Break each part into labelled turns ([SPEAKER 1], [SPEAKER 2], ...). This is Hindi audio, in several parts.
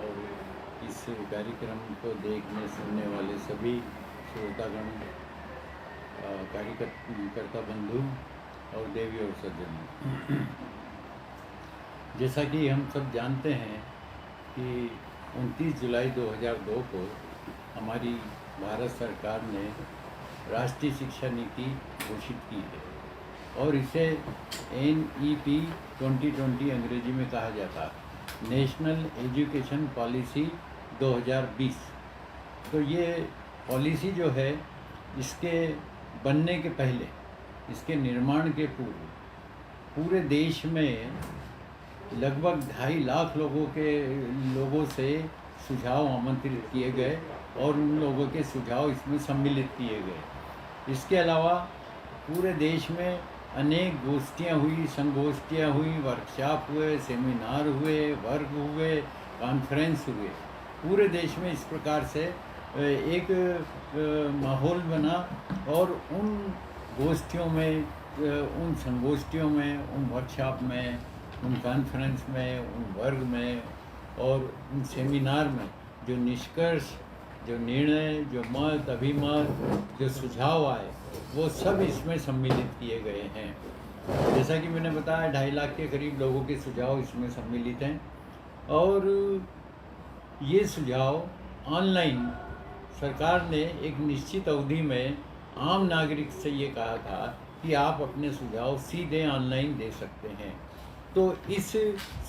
[SPEAKER 1] और इस कार्यक्रम को देखने सुनने वाले सभी श्रोतागण, कार्यकर्ता बंधु और देवी और सज्जनों, जैसा कि हम सब जानते हैं कि 29 जुलाई 2002 को हमारी भारत सरकार ने राष्ट्रीय शिक्षा नीति घोषित की है और इसे NEP 2020 अंग्रेजी में कहा जाता है, नेशनल एजुकेशन पॉलिसी 2020। तो ये पॉलिसी जो है, इसके बनने के पहले, इसके निर्माण के पूर्व पूरे देश में लगभग 2.5 लाख लोगों से सुझाव आमंत्रित किए गए और उन लोगों के सुझाव इसमें सम्मिलित किए गए। इसके अलावा पूरे देश में अनेक गोष्ठियाँ हुई, संगोष्ठियाँ हुई, वर्कशॉप हुए, सेमिनार हुए, वर्ग हुए, कॉन्फ्रेंस हुए। पूरे देश में इस प्रकार से एक माहौल बना और उन गोष्ठियों में, उन संगोष्ठियों में, उन वर्कशॉप में, उन कॉन्फ्रेंस में, उन वर्ग में और उन सेमिनार में जो निष्कर्ष, जो निर्णय, जो मत, अभिमत, जो सुझाव आए, वो सब इसमें सम्मिलित किए गए हैं। जैसा कि मैंने बताया, 2.5 लाख के करीब लोगों के सुझाव इसमें सम्मिलित हैं और ये सुझाव ऑनलाइन सरकार ने एक निश्चित अवधि में आम नागरिक से ये कहा था कि आप अपने सुझाव सीधे ऑनलाइन दे सकते हैं। तो इस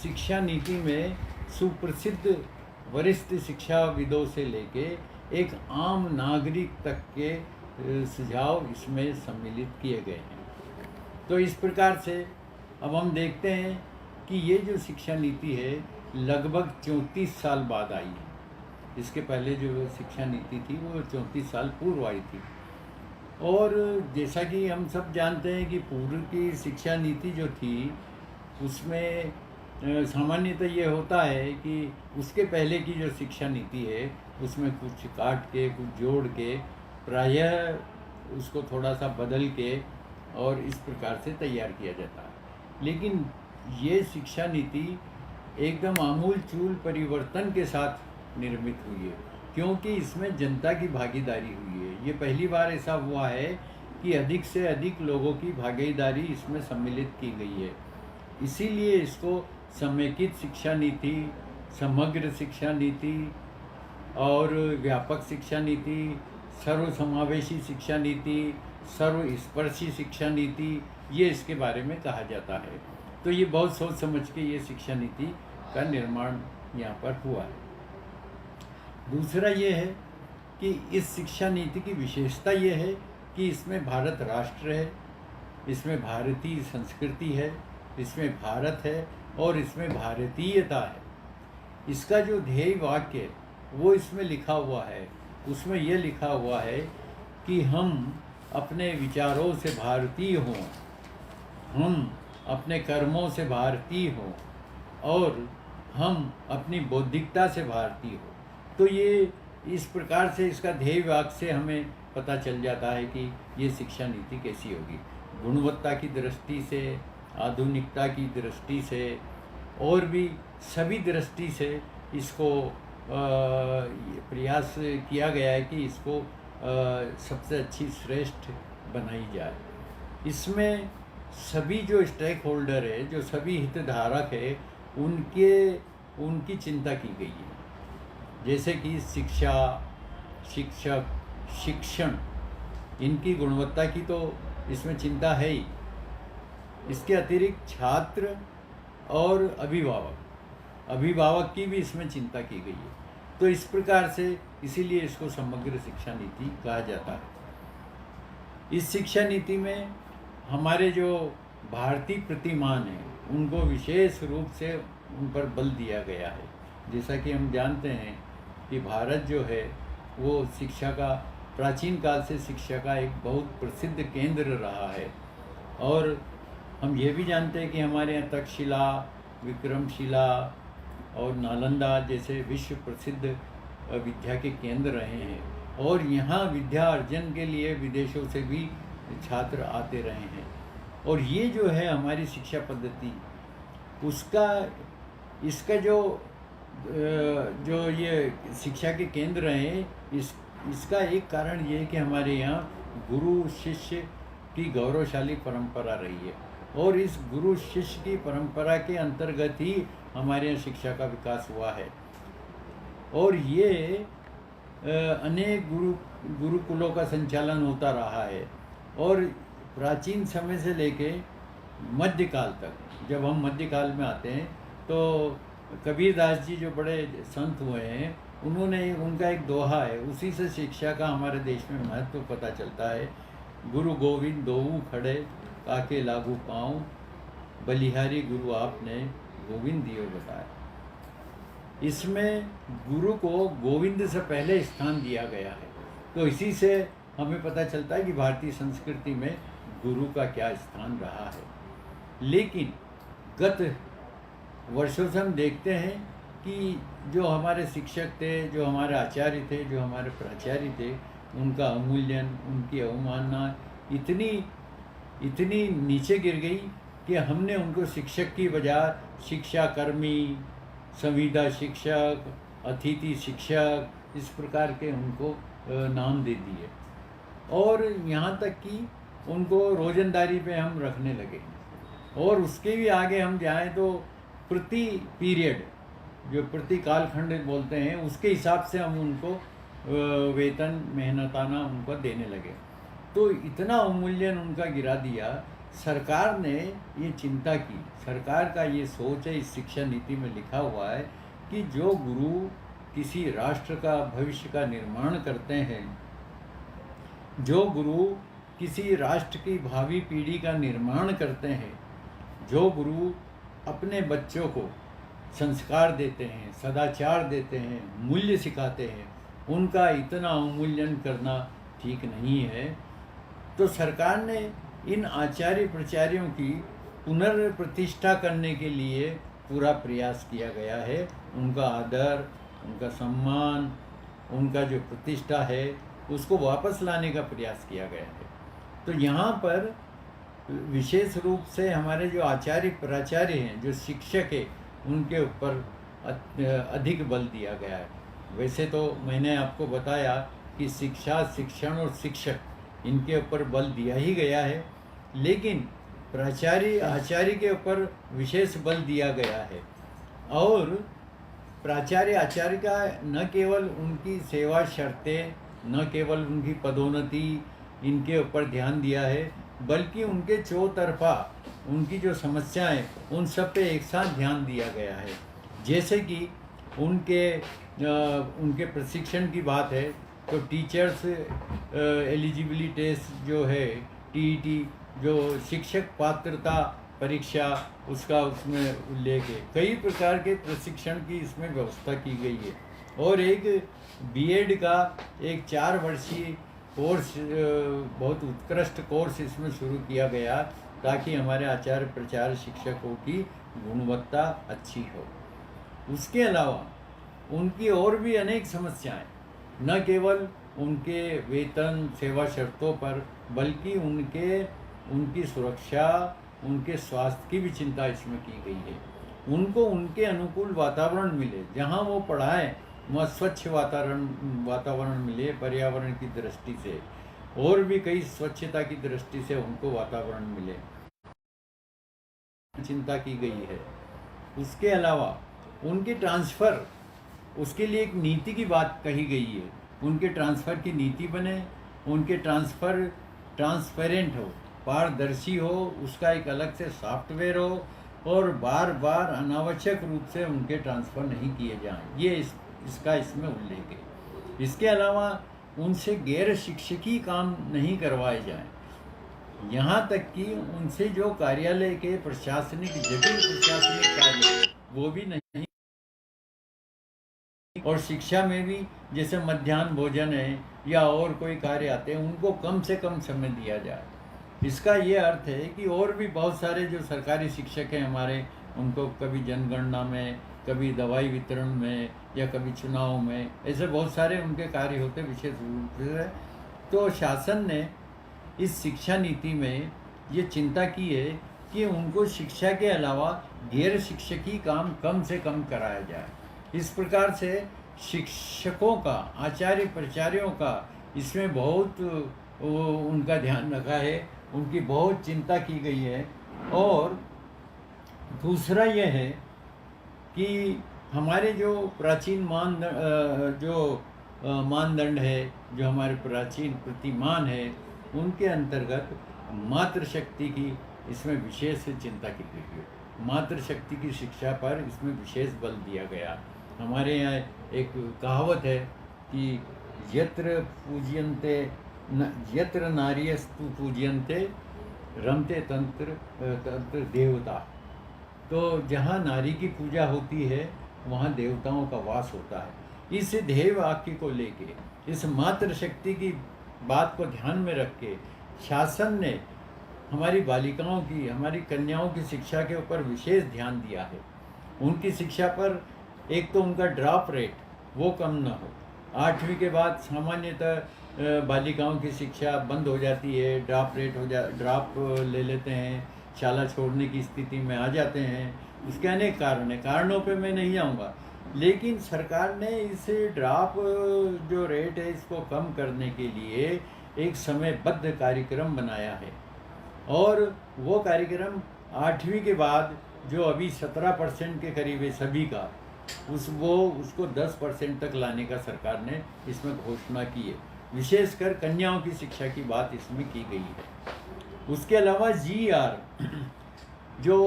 [SPEAKER 1] शिक्षा नीति में सुप्रसिद्ध वरिष्ठ शिक्षाविदों से लेके एक आम नागरिक तक के सुझाव इसमें सम्मिलित किए गए हैं। तो इस प्रकार से अब हम देखते हैं कि ये जो शिक्षा नीति है लगभग 34 साल बाद आई है। इसके पहले जो शिक्षा नीति थी वो 34 साल पूर्व आई थी। और जैसा कि हम सब जानते हैं कि पूर्व की शिक्षा नीति जो थी उसमें सामान्यतः ये होता है कि उसके पहले की जो शिक्षा नीति है उसमें कुछ काट के, कुछ जोड़ के, प्रायः उसको थोड़ा सा बदल के और इस प्रकार से तैयार किया जाता है। लेकिन ये शिक्षा नीति एकदम आमूल-चूल परिवर्तन के साथ निर्मित हुई है, क्योंकि इसमें जनता की भागीदारी हुई है। ये पहली बार ऐसा हुआ है कि अधिक से अधिक लोगों की भागीदारी इसमें सम्मिलित की गई है। इसीलिए इसको समेकित शिक्षा नीति, समग्र शिक्षा नीति और व्यापक शिक्षा नीति, सर्वसमावेशी शिक्षा नीति, सर्वस्पर्शी शिक्षा नीति, ये इसके बारे में कहा जाता है। तो ये बहुत सोच समझ के ये शिक्षा नीति का निर्माण यहाँ पर हुआ है। दूसरा ये है कि इस शिक्षा नीति की विशेषता ये है कि इसमें भारत राष्ट्र है, इसमें भारतीय संस्कृति है, इसमें भारत है और इसमें भारतीयता है। इसका जो ध्येय वाक्य है वो इसमें लिखा हुआ है। उसमें ये लिखा हुआ है कि हम अपने विचारों से भारतीय हों, हम अपने कर्मों से भारतीय हों और हम अपनी बौद्धिकता से भारतीय हों। तो ये इस प्रकार से इसका ध्येय वाक्य से हमें पता चल जाता है कि ये शिक्षा नीति कैसी होगी। गुणवत्ता की दृष्टि से, आधुनिकता की दृष्टि से और भी सभी दृष्टि से इसको प्रयास किया गया है कि इसको सबसे अच्छी श्रेष्ठ बनाई जाए। इसमें सभी जो स्टेक होल्डर है, जो सभी हितधारक है, उनकी चिंता की गई है। जैसे कि शिक्षा, शिक्षक, शिक्षण, इनकी गुणवत्ता की तो इसमें चिंता है ही। इसके अतिरिक्त छात्र और अभिभावक की भी इसमें चिंता की गई है। तो इस प्रकार से इसीलिए इसको समग्र शिक्षा नीति कहा जाता है। इस शिक्षा नीति में हमारे जो भारतीय प्रतिमान हैं उनको विशेष रूप से उन पर बल दिया गया है। जैसा कि हम जानते हैं कि भारत जो है वो शिक्षा का, प्राचीन काल से शिक्षा का एक बहुत प्रसिद्ध केंद्र रहा है। और हम ये भी जानते हैं कि हमारे यहाँ तक्षशिला, विक्रमशिला और नालंदा जैसे विश्व प्रसिद्ध विद्या के केंद्र रहे हैं और यहाँ विद्या अर्जन के लिए विदेशों से भी छात्र आते रहे हैं। और ये जो है हमारी शिक्षा पद्धति, इसका जो जो ये शिक्षा के केंद्र हैं, इसका एक कारण ये है कि हमारे यहाँ गुरु शिष्य की गौरवशाली परंपरा रही है, और इस गुरु शिष्य की परंपरा के अंतर्गत ही हमारे यहाँ शिक्षा का विकास हुआ है। और ये अनेक गुरुकुलों का संचालन होता रहा है, और प्राचीन समय से लेके मध्यकाल तक, जब हम मध्यकाल में आते हैं तो कबीरदास जी जो बड़े संत हुए हैं, उनका एक दोहा है, उसी से शिक्षा का हमारे देश में महत्व पता चलता है। गुरु गोविंद दोऊ खड़े काके लागू पाऊँ, बलिहारी गुरु आपने गोविंद दियो बताया। इसमें गुरु को गोविंद से पहले स्थान दिया गया है, तो इसी से हमें पता चलता है कि भारतीय संस्कृति में गुरु का क्या स्थान रहा है। लेकिन गत वर्षों से हम देखते हैं कि जो हमारे शिक्षक थे, जो हमारे आचार्य थे, जो हमारे प्राचार्य थे, उनका अवमूल्यन, उनकी अवमानना इतनी नीचे गिर गई कि हमने उनको शिक्षक की बजाय शिक्षाकर्मी, संविदा शिक्षक, अतिथि शिक्षक, इस प्रकार के उनको नाम दे दिए, और यहाँ तक कि उनको रोजंदारी पे हम रखने लगे। और उसके भी आगे हम जाएं तो प्रति पीरियड, जो प्रति कालखंड बोलते हैं, उसके हिसाब से हम उनको वेतन मेहनताना उनको देने लगे। तो इतना अवमूल्यन उनका गिरा दिया। सरकार ने ये चिंता की, सरकार का ये सोच है, इस शिक्षा नीति में लिखा हुआ है कि जो गुरु किसी राष्ट्र का भविष्य का निर्माण करते हैं, जो गुरु किसी राष्ट्र की भावी पीढ़ी का निर्माण करते हैं, जो गुरु अपने बच्चों को संस्कार देते हैं, सदाचार देते हैं, मूल्य सिखाते हैं, उनका इतना अवमूल्यन करना ठीक नहीं है। तो सरकार ने इन आचार्य प्रचार्यों की पुनर्प्रतिष्ठा करने के लिए पूरा प्रयास किया गया है। उनका आदर, उनका सम्मान, उनका जो प्रतिष्ठा है, उसको वापस लाने का प्रयास किया गया है। तो यहाँ पर विशेष रूप से हमारे जो आचार्य प्राचार्य हैं, जो शिक्षक है, उनके ऊपर अधिक बल दिया गया है। वैसे तो मैंने आपको बताया कि शिक्षा, शिक्षण और शिक्षक, इनके ऊपर बल दिया ही गया है, लेकिन प्राचार्य आचार्य के ऊपर विशेष बल दिया गया है। और प्राचार्य आचार्य का न केवल उनकी सेवा शर्तें, न केवल उनकी पदोन्नति, इनके ऊपर ध्यान दिया है, बल्कि उनके चौतरफा उनकी जो समस्याएं, उन सब पे एक साथ ध्यान दिया गया है। जैसे कि उनके प्रशिक्षण की बात है तो टीचर्स एलिजिबिलिटी टेस्ट जो है, टीईटी, जो शिक्षक पात्रता परीक्षा, उसका उसमें उल्लेख है। कई प्रकार के प्रशिक्षण की इसमें व्यवस्था की गई है। और एक बीएड का एक 4 वर्षीय कोर्स, बहुत उत्कृष्ट कोर्स इसमें शुरू किया गया, ताकि हमारे आचार्य प्रचार शिक्षकों की गुणवत्ता अच्छी हो। उसके अलावा उनकी और भी अनेक समस्याएं, न केवल उनके वेतन सेवा शर्तों पर, बल्कि उनकी सुरक्षा, उनके स्वास्थ्य की भी चिंता इसमें की गई है। उनको उनके अनुकूल वातावरण मिले, जहाँ वो पढ़ाएं वहाँ स्वच्छ वातावरण मिले पर्यावरण की दृष्टि से, और भी कई स्वच्छता की दृष्टि से उनको वातावरण मिले, चिंता की गई है। उसके अलावा उनके ट्रांसफ़र, उसके लिए एक नीति की बात कही गई है। उनके ट्रांसफ़र की नीति बने, उनके ट्रांसफ़र ट्रांसपेरेंट हो, पारदर्शी हो, उसका एक अलग से सॉफ्टवेयर हो, और बार बार अनावश्यक रूप से उनके ट्रांसफ़र नहीं किए जाएं। ये इसका इसमें उल्लेख है। इसके अलावा उनसे गैर शिक्षकी काम नहीं करवाए जाएं। यहाँ तक कि उनसे जो कार्यालय के प्रशासनिक, जटिल प्रशासनिक कार्य, वो भी नहीं। और शिक्षा में भी जैसे मध्याह्न भोजन है या और कोई कार्य आते हैं, उनको कम से कम समय दिया जाए। इसका ये अर्थ है कि और भी बहुत सारे जो सरकारी शिक्षक हैं हमारे, उनको कभी जनगणना में, कभी दवाई वितरण में, या कभी चुनाव में, ऐसे बहुत सारे उनके कार्य होते विशेष रूप से। तो शासन ने इस शिक्षा नीति में ये चिंता की है कि उनको शिक्षा के अलावा गैर शिक्षकी काम कम से कम कराया जाए। इस प्रकार से शिक्षकों का, आचार्य प्राचार्यों का इसमें बहुत उनका ध्यान रखा है, उनकी बहुत चिंता की गई है। और दूसरा यह है कि हमारे जो प्राचीन मानदंड है, जो हमारे प्राचीन प्रतिमान है, उनके अंतर्गत मातृशक्ति की इसमें विशेष चिंता की गई है। मातृशक्ति की शिक्षा पर इसमें विशेष बल दिया गया। हमारे यहाँ एक कहावत है कि यत्र नार्यस्तु पूज्यन्ते रमते तंत्र तंत्र देवता। तो जहाँ नारी की पूजा होती है वहाँ देवताओं का वास होता है। इस देव वाक्य को लेके, इस मातृशक्ति की बात को ध्यान में रख के शासन ने हमारी बालिकाओं की, हमारी कन्याओं की शिक्षा के ऊपर विशेष ध्यान दिया है। उनकी शिक्षा पर एक तो उनका ड्रॉप रेट वो कम न हो। 8वीं के बाद सामान्यतः बालिकाओं की शिक्षा बंद हो जाती है, ड्रॉप ले लेते हैं, शाला छोड़ने की स्थिति में आ जाते हैं। इसके अनेक कारण हैं, कारणों पे मैं नहीं आऊँगा। लेकिन सरकार ने इस ड्रॉप जो रेट है इसको कम करने के लिए एक समयबद्ध कार्यक्रम बनाया है। और वो कार्यक्रम 8वीं के बाद जो अभी 17% के करीब है सभी का, उसको 10% तक लाने का सरकार ने इसमें घोषणा की है। विशेषकर कन्याओं की शिक्षा की बात इसमें की गई है। उसके अलावा GR जो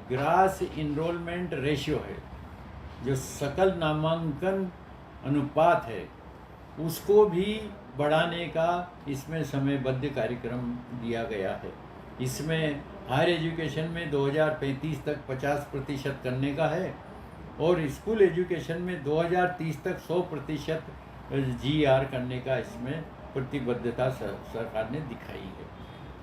[SPEAKER 1] ग्रास इनरोलमेंट रेशियो है, जो सकल नामांकन अनुपात है, उसको भी बढ़ाने का इसमें समयबद्ध कार्यक्रम दिया गया है। इसमें हायर एजुकेशन में 2035 तक 50% करने का है और स्कूल एजुकेशन में 2030 तक 100% GR करने का इसमें प्रतिबद्धता सरकार ने दिखाई है।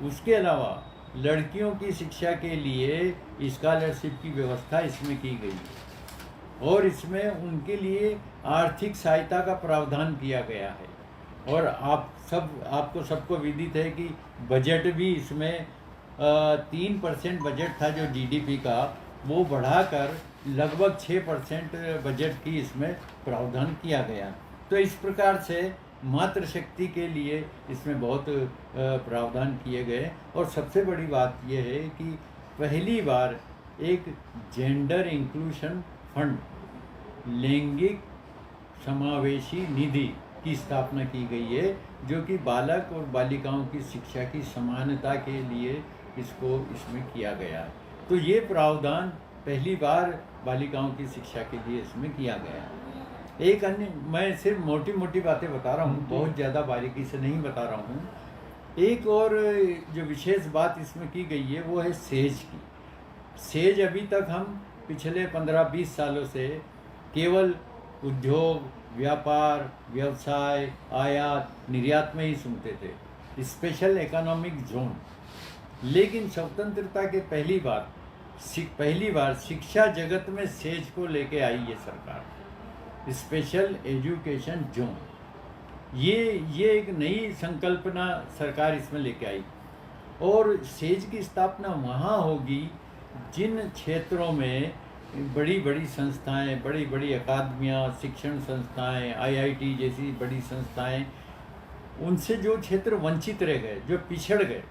[SPEAKER 1] उसके अलावा लड़कियों की शिक्षा के लिए स्कॉलरशिप की व्यवस्था इसमें की गई है और इसमें उनके लिए आर्थिक सहायता का प्रावधान किया गया है। और आपको सबको विदित है कि बजट भी इसमें 3% बजट था जो GDP का, वो बढ़ाकर लगभग 6% बजट की इसमें प्रावधान किया गया। तो इस प्रकार से मातृशक्ति के लिए इसमें बहुत प्रावधान किए गए। और सबसे बड़ी बात यह है कि पहली बार एक जेंडर इंक्लूशन फंड, लैंगिक समावेशी निधि की स्थापना की गई है, जो कि बालक और बालिकाओं की शिक्षा की समानता के लिए इसमें किया गया है। तो ये प्रावधान पहली बार बालिकाओं की शिक्षा के लिए इसमें किया गया है। एक अन्य, मैं सिर्फ मोटी मोटी बातें बता रहा हूँ, बहुत ज़्यादा बारीकी से नहीं बता रहा हूँ। एक और जो विशेष बात इसमें की गई है वो है सेज की। सेज अभी तक हम पिछले 15-20 सालों से केवल उद्योग, व्यापार, व्यवसाय, आयात, निर्यात में ही सुनते थे, स्पेशल इकोनॉमिक जोन। लेकिन स्वतंत्रता के पहली बार शिक्षा जगत में सेज को लेके आई ये सरकार, स्पेशल एजुकेशन जोन। ये एक नई संकल्पना सरकार इसमें लेके आई। और सेज की स्थापना वहाँ होगी जिन क्षेत्रों में बड़ी बड़ी संस्थाएं, बड़ी बड़ी अकादमियाँ, शिक्षण संस्थाएं, IIT जैसी बड़ी संस्थाएं, उनसे जो क्षेत्र वंचित रह गए, जो पिछड़ गए,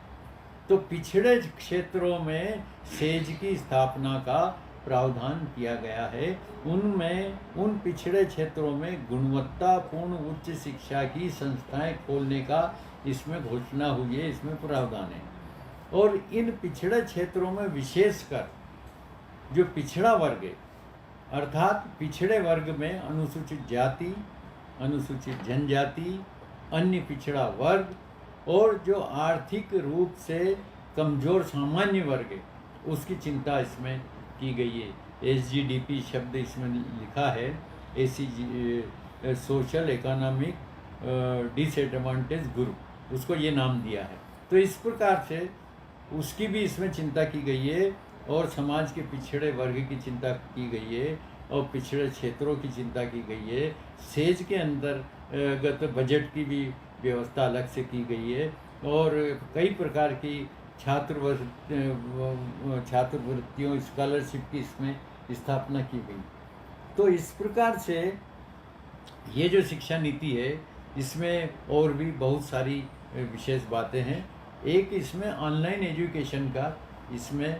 [SPEAKER 1] तो पिछड़े क्षेत्रों में सेज की स्थापना का प्रावधान किया गया है। उन पिछड़े क्षेत्रों में गुणवत्तापूर्ण उच्च शिक्षा की संस्थाएं खोलने का इसमें घोषणा हुई है, इसमें प्रावधान है। और इन पिछड़े क्षेत्रों में विशेषकर जो पिछड़ा वर्ग है, अर्थात पिछड़े वर्ग में अनुसूचित जाति, अनुसूचित जनजाति, अन्य पिछड़ा वर्ग और जो आर्थिक रूप से कमज़ोर सामान्य वर्ग है, उसकी चिंता इसमें की गई है। SGDP शब्द इसमें लिखा है, सोशल इकोनॉमिक डिसएडवांटेज ग्रुप, उसको ये नाम दिया है। तो इस प्रकार से उसकी भी इसमें चिंता की गई है और समाज के पिछड़े वर्ग की चिंता की गई है और पिछड़े क्षेत्रों की चिंता की गई है। सेज के अंतर्गत बजट की भी व्यवस्था अलग से की गई है और कई प्रकार की छात्रवृत्तियों, स्कॉलरशिप की इसमें स्थापना की गई। तो इस प्रकार से ये जो शिक्षा नीति है इसमें और भी बहुत सारी विशेष बातें हैं। एक इसमें ऑनलाइन एजुकेशन का इसमें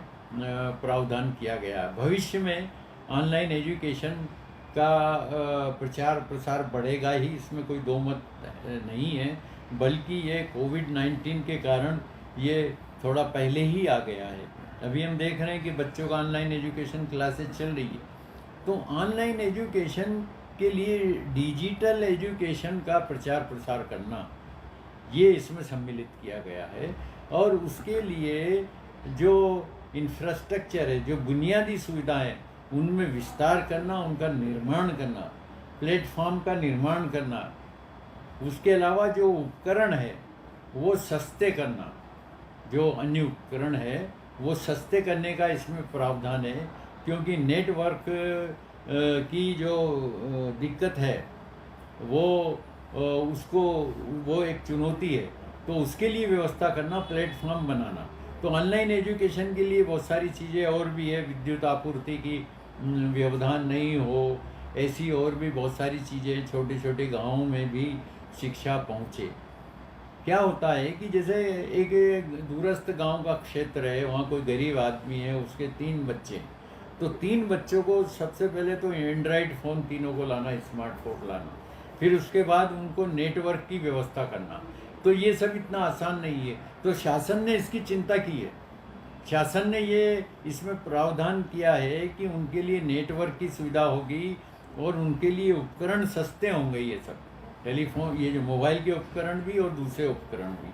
[SPEAKER 1] प्रावधान किया गया। भविष्य में ऑनलाइन एजुकेशन का प्रचार प्रसार बढ़ेगा ही, इसमें कोई दो मत नहीं है, बल्कि ये कोविड-19 के कारण ये थोड़ा पहले ही आ गया है। अभी हम देख रहे हैं कि बच्चों का ऑनलाइन एजुकेशन क्लासेस चल रही है। तो ऑनलाइन एजुकेशन के लिए डिजिटल एजुकेशन का प्रचार प्रसार करना, ये इसमें सम्मिलित किया गया है। और उसके लिए जो इंफ्रास्ट्रक्चर है, जो बुनियादी सुविधाएं, उनमें विस्तार करना, उनका निर्माण करना, प्लेटफॉर्म का निर्माण करना, उसके अलावा जो उपकरण है वो सस्ते करना, जो अन्य उपकरण है वो सस्ते करने का इसमें प्रावधान है। क्योंकि नेटवर्क की जो दिक्कत है वो उसको वो एक चुनौती है, तो उसके लिए व्यवस्था करना, प्लेटफॉर्म बनाना। तो ऑनलाइन एजुकेशन के लिए बहुत सारी चीज़ें और भी है, विद्युत आपूर्ति की व्यवधान नहीं हो, ऐसी और भी बहुत सारी चीज़ें, छोटे छोटे गाँवों में भी शिक्षा पहुँचे। क्या होता है कि जैसे एक दूरस्थ गांव का क्षेत्र है, वहाँ कोई गरीब आदमी है, उसके 3 बच्चे हैं, तो 3 बच्चों को सबसे पहले तो एंड्रॉयड फ़ोन तीनों को लाना, स्मार्टफोन लाना, फिर उसके बाद उनको नेटवर्क की व्यवस्था करना। तो ये सब इतना आसान नहीं है। तो शासन ने इसकी चिंता की है। शासन ने ये इसमें प्रावधान किया है कि उनके लिए नेटवर्क की सुविधा होगी और उनके लिए उपकरण सस्ते होंगे, ये सब टेलीफोन, ये जो मोबाइल के उपकरण भी और दूसरे उपकरण भी।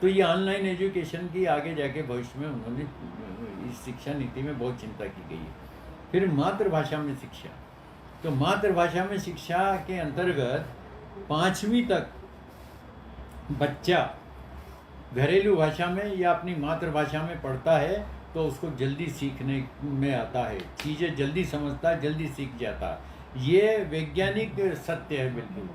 [SPEAKER 1] तो ये ऑनलाइन एजुकेशन की आगे जाके भविष्य में उन्होंने इस शिक्षा नीति में बहुत चिंता की गई है। फिर मातृभाषा में शिक्षा, तो मातृभाषा में शिक्षा के अंतर्गत 5वीं तक बच्चा घरेलू भाषा में या अपनी मातृभाषा में पढ़ता है तो उसको जल्दी सीखने में आता है, चीज़ें जल्दी समझता है, जल्दी सीख जाता है। ये वैज्ञानिक सत्य है बिल्कुल,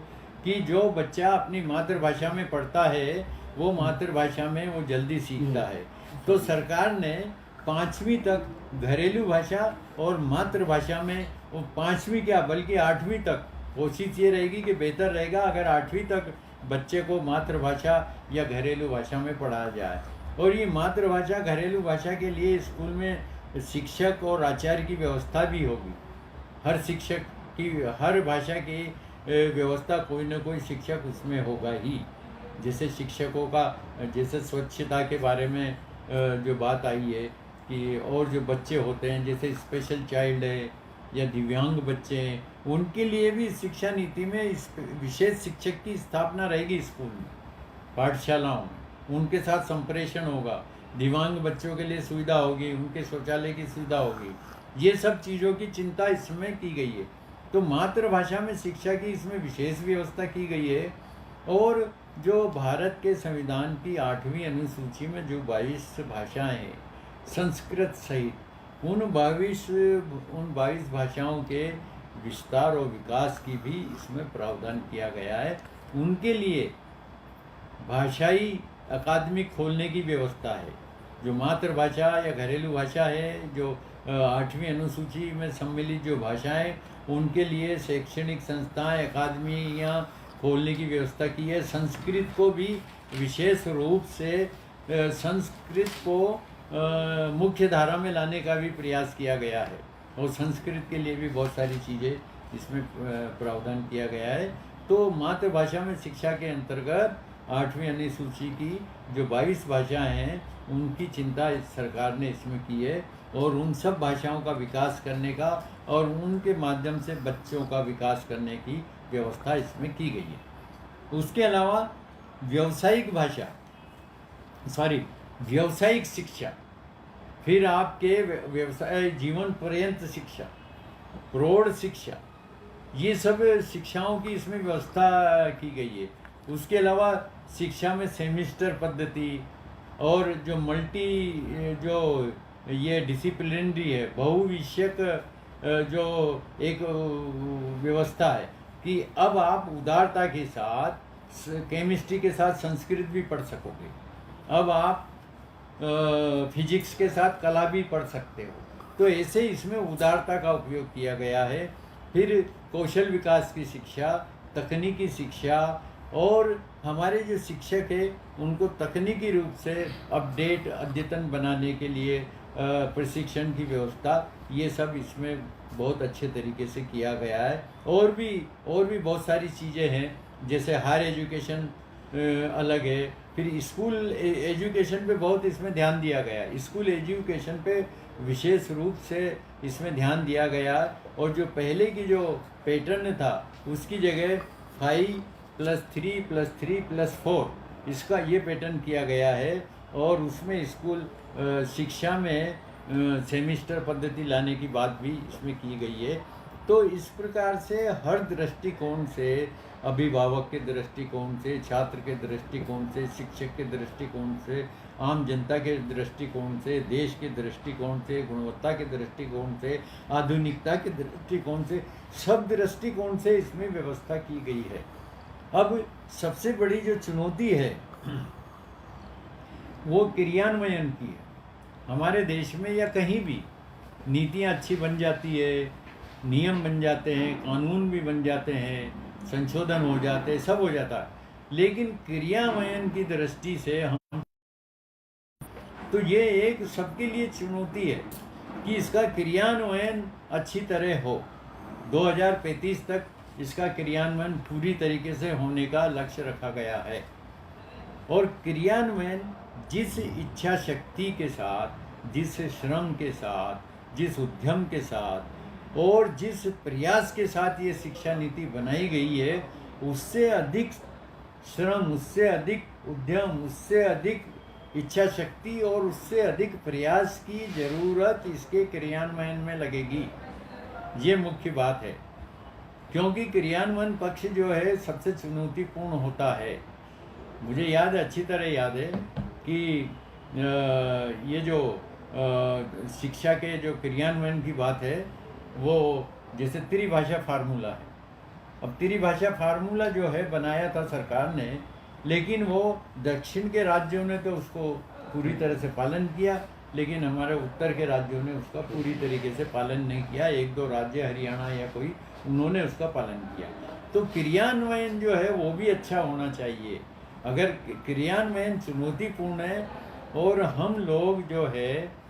[SPEAKER 1] कि जो बच्चा अपनी मातृभाषा में पढ़ता है वो मातृभाषा में वो जल्दी सीखता है। तो सरकार ने 5वीं तक घरेलू भाषा और मातृभाषा में, वो 5वीं क्या बल्कि 8वीं तक कोशिश ये रहेगी कि बेहतर रहेगा अगर 8वीं तक बच्चे को मातृभाषा या घरेलू भाषा में पढ़ाया जाए। और ये मातृभाषा घरेलू भाषा के लिए स्कूल में शिक्षक और आचार्य की व्यवस्था भी होगी। हर शिक्षक की, हर भाषा की व्यवस्था कोई ना कोई शिक्षक उसमें होगा ही। जैसे शिक्षकों का, जैसे स्वच्छता के बारे में जो बात आई है कि और जो बच्चे होते हैं जैसे स्पेशल चाइल्ड है या दिव्यांग बच्चे हैं, उनके लिए भी शिक्षा नीति में इस विशेष शिक्षक की स्थापना रहेगी स्कूल में, पाठशालाओं में। उनके साथ संप्रेषण होगा, दिव्यांग बच्चों के लिए सुविधा होगी, उनके शौचालय की सुविधा होगी। ये सब चीज़ों की चिंता इसमें की गई है। तो मातृभाषा में शिक्षा की इसमें विशेष व्यवस्था की गई है। और जो भारत के संविधान की 8वीं अनुसूची में जो 22 भाषाएं हैं संस्कृत सहित, उन 22 भाषाओं के विस्तार और विकास की भी इसमें प्रावधान किया गया है। उनके लिए भाषाई अकादमी खोलने की व्यवस्था है। जो मातृभाषा या घरेलू भाषा है, जो 8वीं अनुसूची में सम्मिलित जो भाषाएं, उनके लिए शैक्षणिक संस्थाएं, अकादमियाँ खोलने की व्यवस्था की है। संस्कृत को भी विशेष रूप से संस्कृत को मुख्य धारा में लाने का भी प्रयास किया गया है। और संस्कृत के लिए भी बहुत सारी चीज़ें इसमें प्रावधान किया गया है। तो मातृभाषा में शिक्षा के अंतर्गत 8वीं अनुसूची की जो 22 भाषाएं हैं उनकी चिंता इस सरकार ने इसमें की है। और उन सब भाषाओं का विकास करने का और उनके माध्यम से बच्चों का विकास करने की व्यवस्था इसमें की गई है। उसके अलावा व्यावसायिक शिक्षा, फिर आपके व्यवसाय जीवन पर्यंत शिक्षा, प्रौढ़ शिक्षा, ये सब शिक्षाओं की इसमें व्यवस्था की गई है। उसके अलावा शिक्षा में सेमिस्टर पद्धति और जो जो ये डिसिप्लिनरी है, बहुविषयक जो एक व्यवस्था है कि अब आप उदारता के साथ केमिस्ट्री के साथ संस्कृत भी पढ़ सकोगे, अब आप फिजिक्स के साथ कला भी पढ़ सकते हो। तो ऐसे इसमें उदारता का उपयोग किया गया है। फिर कौशल विकास की शिक्षा, तकनीकी शिक्षा, और हमारे जो शिक्षक हैं उनको तकनीकी रूप से अपडेट अद्यतन बनाने के लिए प्रशिक्षण की व्यवस्था, ये सब इसमें बहुत अच्छे तरीके से किया गया है। और भी बहुत सारी चीज़ें हैं, जैसे हायर एजुकेशन अलग है, फिर स्कूल एजुकेशन पे बहुत इसमें ध्यान दिया गया है। स्कूल एजुकेशन पे विशेष रूप से इसमें ध्यान दिया गया, और जो पहले की जो पैटर्न था उसकी जगह 5+3+3+4 इसका ये पैटर्न किया गया है। और उसमें स्कूल शिक्षा में सेमिस्टर पद्धति लाने की बात भी इसमें की गई है। तो इस प्रकार से हर दृष्टिकोण से, अभिभावक के दृष्टिकोण से, छात्र के दृष्टिकोण से, शिक्षक के दृष्टिकोण से, आम जनता के दृष्टिकोण से, देश के दृष्टिकोण से, गुणवत्ता के दृष्टिकोण से, आधुनिकता के दृष्टिकोण से, सब दृष्टिकोण से इसमें व्यवस्था की गई है। अब सबसे बड़ी जो चुनौती है वो क्रियान्वयन की है। हमारे देश में या कहीं भी नीतियाँ अच्छी बन जाती है, नियम बन जाते हैं, कानून भी बन जाते हैं, संशोधन हो जाते हैं, सब हो जाता है, लेकिन क्रियान्वयन की दृष्टि से हम, तो ये एक सबके लिए चुनौती है कि इसका क्रियान्वयन अच्छी तरह हो। 2035 तक इसका क्रियान्वयन पूरी तरीके से होने का लक्ष्य रखा गया है। और क्रियान्वयन जिस इच्छा शक्ति के साथ, जिस श्रम के साथ, जिस उद्यम के साथ और जिस प्रयास के साथ ये शिक्षा नीति बनाई गई है, उससे अधिक श्रम, उससे अधिक उद्यम, उससे अधिक इच्छा शक्ति और उससे अधिक प्रयास की ज़रूरत इसके क्रियान्वयन में लगेगी। ये मुख्य बात है, क्योंकि क्रियान्वयन पक्ष जो है सबसे चुनौतीपूर्ण होता है। मुझे याद है, अच्छी तरह याद है कि ये जो शिक्षा के जो क्रियान्वयन की बात है, वो जैसे त्रिभाषा फार्मूला है। अब त्रिभाषा फार्मूला जो है बनाया था सरकार ने, लेकिन वो दक्षिण के राज्यों ने तो उसको पूरी तरह से पालन किया, लेकिन हमारे उत्तर के राज्यों ने उसका पूरी तरीके से पालन नहीं किया। एक दो राज्य, हरियाणा या कोई, उन्होंने उसका पालन किया। तो क्रियान्वयन जो है वो भी अच्छा होना चाहिए। अगर क्रियान्वयन चुनौतीपूर्ण है और हम लोग जो है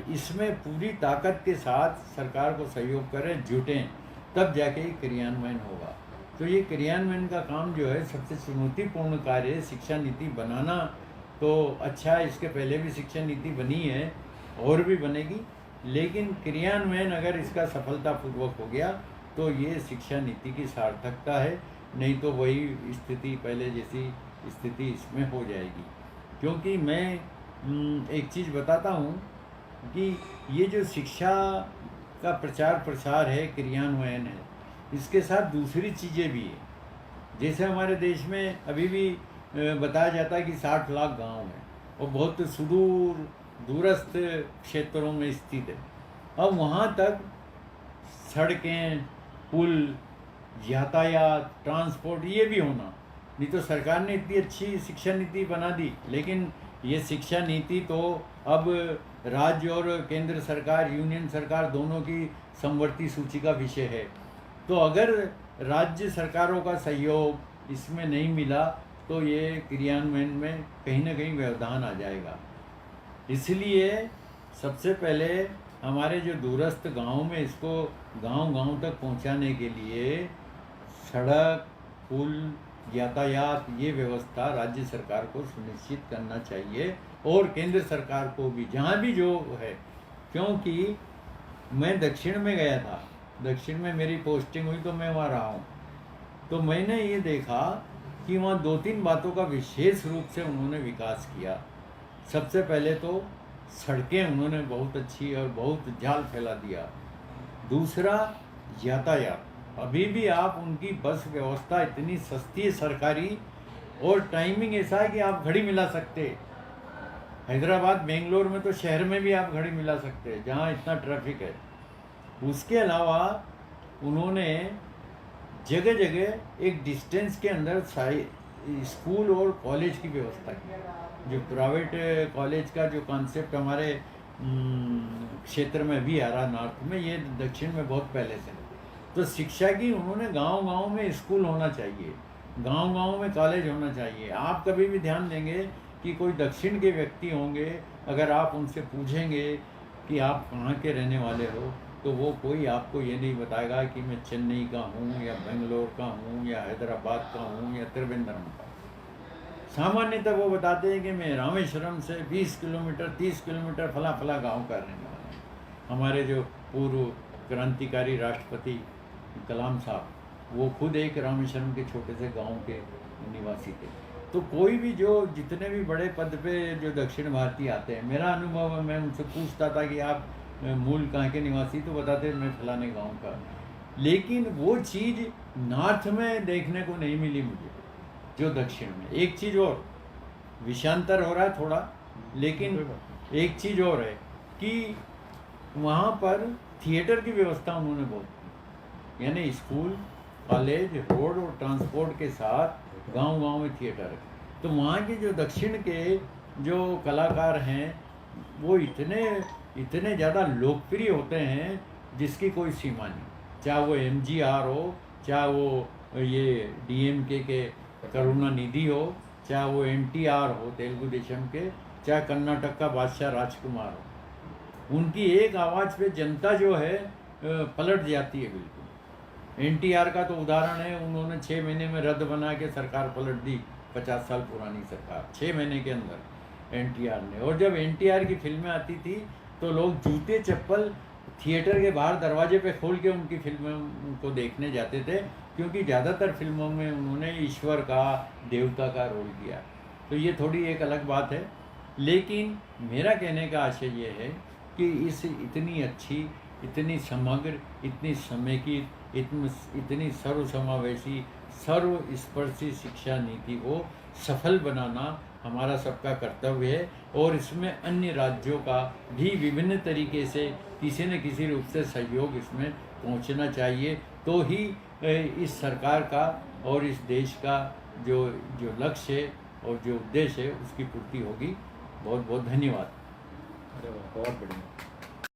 [SPEAKER 1] इसमें पूरी ताकत के साथ सरकार को सहयोग करें, जुटें, तब जाके ये क्रियान्वयन होगा। तो ये क्रियान्वयन का काम जो है सबसे चुनौतीपूर्ण कार्य है। शिक्षा नीति बनाना तो अच्छा है, इसके पहले भी शिक्षा नीति बनी है और भी बनेगी, लेकिन क्रियान्वयन अगर इसका सफलतापूर्वक हो गया तो ये शिक्षा नीति की सार्थकता है। नहीं तो वही स्थिति, पहले जैसी स्थिति इसमें हो जाएगी। क्योंकि मैं एक चीज़ बताता हूँ कि ये जो शिक्षा का प्रचार प्रसार है, क्रियान्वयन है, इसके साथ दूसरी चीज़ें भी है। जैसे हमारे देश में अभी भी बताया जाता है कि 60 लाख गांव हैं और बहुत सुदूर दूरस्थ क्षेत्रों में स्थित है। अब वहाँ तक सड़कें, पुल, यातायात, ट्रांसपोर्ट, ये भी होना। नहीं तो सरकार ने इतनी अच्छी शिक्षा नीति बना दी, लेकिन ये शिक्षा नीति तो अब राज्य और केंद्र सरकार, यूनियन सरकार दोनों की समवर्ती सूची का विषय है। तो अगर राज्य सरकारों का सहयोग इसमें नहीं मिला तो ये क्रियान्वयन में कहीं ना कहीं व्यवधान आ जाएगा। इसलिए सबसे पहले हमारे जो दूरस्थ गांव में इसको गांव-गांव तक पहुंचाने के लिए सड़क, पुल, यातायात, ये व्यवस्था राज्य सरकार को सुनिश्चित करना चाहिए और केंद्र सरकार को भी, जहाँ भी जो है। क्योंकि मैं दक्षिण में गया था, दक्षिण में मेरी पोस्टिंग हुई तो मैं वहाँ रहा हूँ, तो मैंने ये देखा कि वहाँ 2-3 बातों का विशेष रूप से उन्होंने विकास किया। सबसे पहले तो सड़कें उन्होंने बहुत अच्छी और बहुत जाल फैला दिया। दूसरा, यातायात, अभी भी आप उनकी बस व्यवस्था इतनी सस्ती है सरकारी, और टाइमिंग ऐसा है कि आप घड़ी मिला सकते। हैदराबाद, बेंगलोर में तो शहर में भी आप घड़ी मिला सकते हैं जहाँ इतना ट्रैफिक है। उसके अलावा उन्होंने जगह जगह एक डिस्टेंस के अंदर स्कूल और कॉलेज की व्यवस्था की। जो प्राइवेट कॉलेज का जो कॉन्सेप्ट हमारे क्षेत्र में भी आ रहा, नॉर्थ में, ये दक्षिण में बहुत पहले से है। तो शिक्षा की उन्होंने गांव-गांव में स्कूल होना चाहिए, गांव-गांव में कॉलेज होना चाहिए। आप कभी भी ध्यान देंगे कि कोई दक्षिण के व्यक्ति होंगे, अगर आप उनसे पूछेंगे कि आप कहाँ के रहने वाले हो, तो वो कोई आपको ये नहीं बताएगा कि मैं चेन्नई का हूँ या बेंगलोर का हूँ या हैदराबाद का हूँ या त्रिवेंद्रम का। सामान्यतः वो बताते हैं कि मैं रामेश्वरम से 20 किलोमीटर 30 किलोमीटर फला फला गांव का रहने वाला हूँ। हमारे जो पूर्व क्रांतिकारी राष्ट्रपति कलाम साहब, वो खुद एक रामेश्वरम के छोटे से गांव के निवासी थे। तो कोई भी जो जितने भी बड़े पद पे जो दक्षिण भारतीय आते हैं, मेरा अनुभव है, मैं उनसे पूछता था कि आप मूल कहाँ के निवासी, तो बताते मैं फलाने गांव का। लेकिन वो चीज़ नॉर्थ में देखने को नहीं मिली मुझे जो दक्षिण में। एक चीज़ और, विषांतर हो रहा है थोड़ा, लेकिन एक चीज़ और है कि वहाँ पर थिएटर की व्यवस्था उन्होंने बहुत की, यानी स्कूल, कॉलेज, रोड और ट्रांसपोर्ट के साथ गांव-गांव में थिएटर है। तो वहाँ के जो दक्षिण के जो कलाकार हैं, वो इतने ज़्यादा लोकप्रिय होते हैं जिसकी कोई सीमा नहीं। चाहे वो MGR हो, चाहे वो ये DMK के करुणानिधि हो, चाहे वो NTR हो तेलुगु देशम के, चाहे कर्नाटक का बादशाह राजकुमार हो, उनकी एक आवाज़ पे जनता जो है पलट जाती है बिल्कुल। NTR का तो उदाहरण है, उन्होंने 6 महीने में रद्द बना के सरकार पलट दी, 50 साल पुरानी सरकार, 6 महीने के अंदर NTR ने। और जब NTR की फिल्में आती थी तो लोग जूते चप्पल थिएटर के बाहर दरवाजे पे खोल के उनकी फिल्में को देखने जाते थे, क्योंकि ज़्यादातर फिल्मों में उन्होंने ईश्वर का, देवता का रोल किया। तो ये थोड़ी एक अलग बात है, लेकिन मेरा कहने का आशय ये है कि इस इतनी अच्छी, इतनी समग्र, इतनी समेकित, इतनी सर्वसमावेशी, सर्वस्पर्शी शिक्षा नीति को सफल बनाना हमारा सबका कर्तव्य है। और इसमें अन्य राज्यों का भी विभिन्न तरीके से किसी न किसी रूप से सहयोग इसमें पहुंचना चाहिए, तो ही इस सरकार का और इस देश का जो लक्ष्य है और जो उद्देश्य है उसकी पूर्ति होगी। बहुत बहुत धन्यवाद।
[SPEAKER 2] अरे वाह, बहुत बढ़िया।